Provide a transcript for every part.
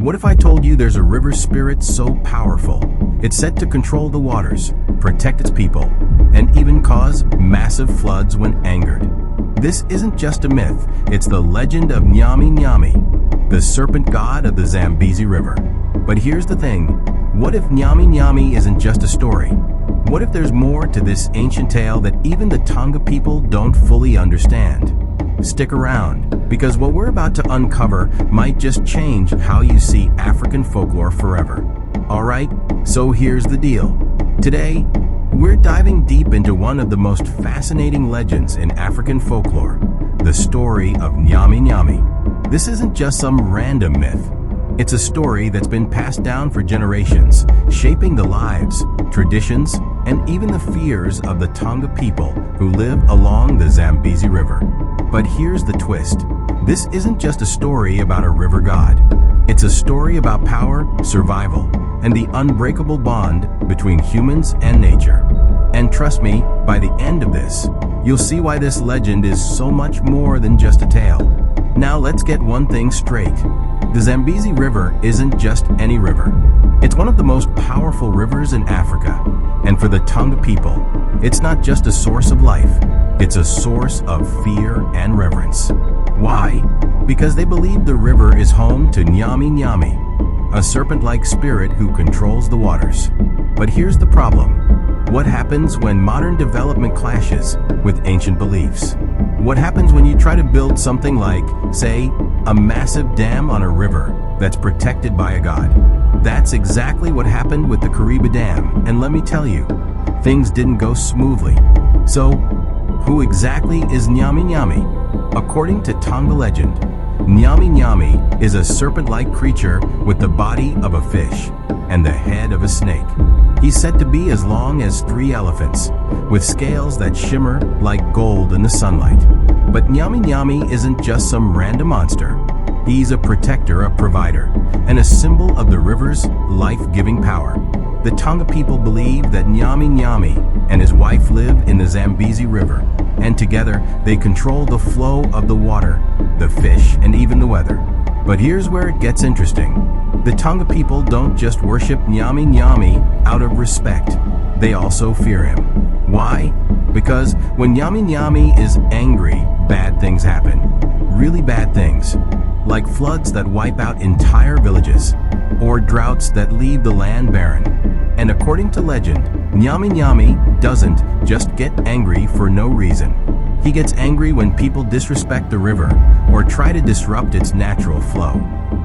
What if I told you there's a river spirit so powerful, it's said to control the waters, protect its people, and even cause massive floods when angered? This isn't just a myth, it's the legend of Nyami Nyami, the serpent god of the Zambezi River. But here's the thing, what if Nyami Nyami isn't just a story? What if there's more to this ancient tale that even the Tonga people don't fully understand? Stick around, because what we're about to uncover might just change how you see African folklore forever. Alright, so here's the deal. Today, we're diving deep into one of the most fascinating legends in African folklore, the story of Nyami Nyami. This isn't just some random myth. It's a story that's been passed down for generations, shaping the lives, traditions, and even the fears of the Tonga people who live along the Zambezi River. But here's the twist. This isn't just a story about a river god. It's a story about power, survival, and the unbreakable bond between humans and nature. And trust me, by the end of this, you'll see why this legend is so much more than just a tale. Now let's get one thing straight. The Zambezi River isn't just any river. It's one of the most powerful rivers in Africa. And for the Tonga people, it's not just a source of life, it's a source of fear and reverence. Why? Because they believe the river is home to Nyami Nyami, a serpent-like spirit who controls the waters. But here's the problem. What happens when modern development clashes with ancient beliefs? What happens when you try to build something like, say, a massive dam on a river that's protected by a god? That's exactly what happened with the Kariba Dam, and let me tell you, things didn't go smoothly. So, who exactly is Nyami Nyami? According to Tonga legend, Nyami Nyami is a serpent-like creature with the body of a fish and the head of a snake. He's said to be as long as 3 elephants, with scales that shimmer like gold in the sunlight. But Nyami Nyami isn't just some random monster. He's a protector, a provider, and a symbol of the river's life-giving power. The Tonga people believe that Nyami Nyami and his wife live in the Zambezi River, and together they control the flow of the water, the fish, and even the weather. But here's where it gets interesting. The Tonga people don't just worship Nyami Nyami out of respect, they also fear him. Why? Because when Nyami Nyami is angry, bad things happen. Really bad things. Like floods that wipe out entire villages, or droughts that leave the land barren. And according to legend, Nyami Nyami doesn't just get angry for no reason. He gets angry when people disrespect the river or try to disrupt its natural flow.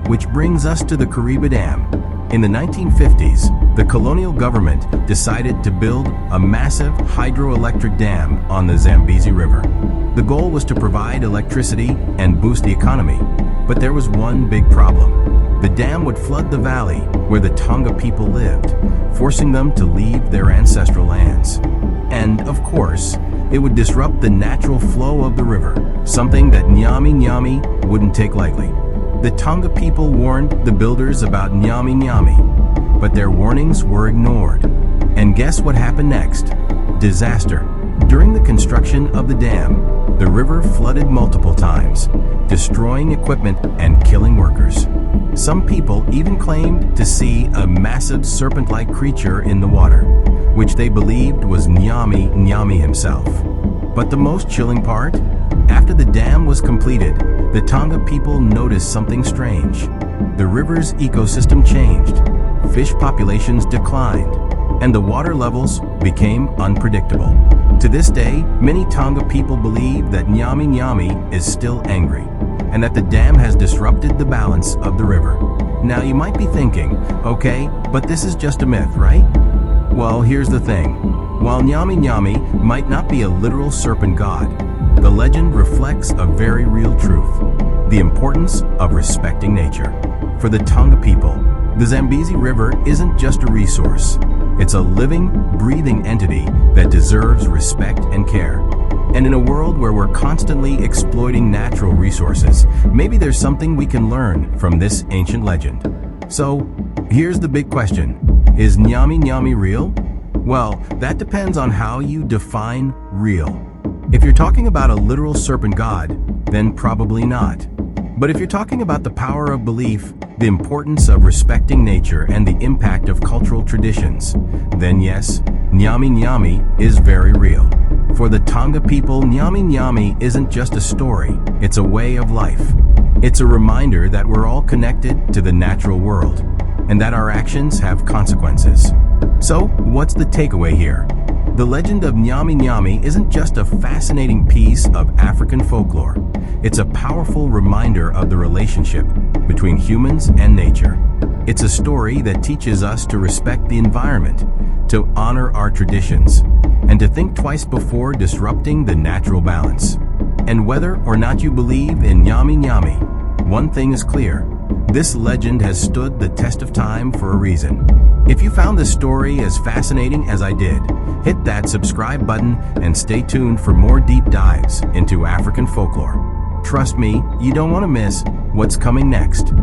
Which brings us to the Kariba Dam. In the 1950s, the colonial government decided to build a massive hydroelectric dam on the Zambezi River. The goal was to provide electricity and boost the economy. But there was one big problem. The dam would flood the valley where the Tonga people lived, forcing them to leave their ancestral lands. And, of course, it would disrupt the natural flow of the river, something that Nyami Nyami wouldn't take lightly. The Tonga people warned the builders about Nyami Nyami, but their warnings were ignored. And guess what happened next? Disaster. During the construction of the dam, the river flooded multiple times, destroying equipment and killing workers. Some people even claimed to see a massive serpent-like creature in the water, which they believed was Nyami Nyami himself. But the most chilling part? After the dam was completed, the Tonga people noticed something strange. The river's ecosystem changed, fish populations declined, and the water levels became unpredictable. To this day, many Tonga people believe that Nyami Nyami is still angry, and that the dam has disrupted the balance of the river. Now you might be thinking, okay, but this is just a myth, right? Well, here's the thing. While Nyami Nyami might not be a literal serpent god, the legend reflects a very real truth: the importance of respecting nature. For the Tonga people, the Zambezi River isn't just a resource. It's a living, breathing entity that deserves respect and care. And in a world where we're constantly exploiting natural resources, maybe there's something we can learn from this ancient legend. So, here's the big question. Is Nyami Nyami real? Well, that depends on how you define real. If you're talking about a literal serpent god, then probably not. But if you're talking about the power of belief, the importance of respecting nature, and the impact of cultural traditions, then yes, Nyami Nyami is very real. For the Tonga people, Nyami Nyami isn't just a story, it's a way of life. It's a reminder that we're all connected to the natural world, and that our actions have consequences. So, what's the takeaway here? The legend of Nyami Nyami isn't just a fascinating piece of African folklore. It's a powerful reminder of the relationship between humans and nature. It's a story that teaches us to respect the environment, to honor our traditions, and to think twice before disrupting the natural balance. And whether or not you believe in Nyami Nyami, one thing is clear. This legend has stood the test of time for a reason. If you found this story as fascinating as I did, hit that subscribe button and stay tuned for more deep dives into African folklore. Trust me, you don't want to miss what's coming next.